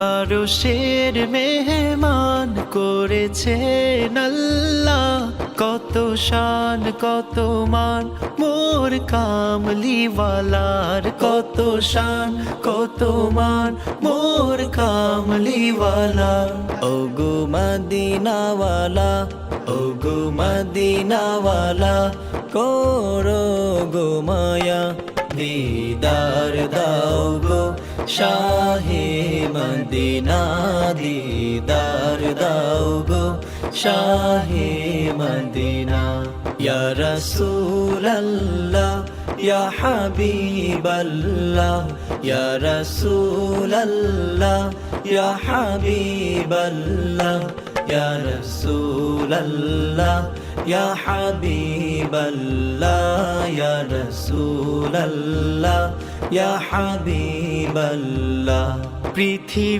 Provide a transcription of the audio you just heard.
আরশের মেহমান করেছেন আল্লাহ, কত শান কত মান মোর কামলিওয়ালার, কত শান কত মান মোর কামলিওয়ালার। ওগো মদিনাওয়ালা, ওগো মদিনাওয়ালা, করো গো মায়া, দিদার দাও গো শাহে মদিনা, দিদার দাও গো শাহে মদিনা। ইয়া রাসূলাল্লাহ ইয়া হাবিবাল্লাহ, ইয়া রাসূলাল্লাহ ইয়া হাবিবাল্লাহ, ইয়া রাসূলাল্লাহ ইয়া হাবিবাল্লাহ, ইয়া রাসূলাল্লাহ ইয়া হাবিবাল্লাহ। পৃথিবী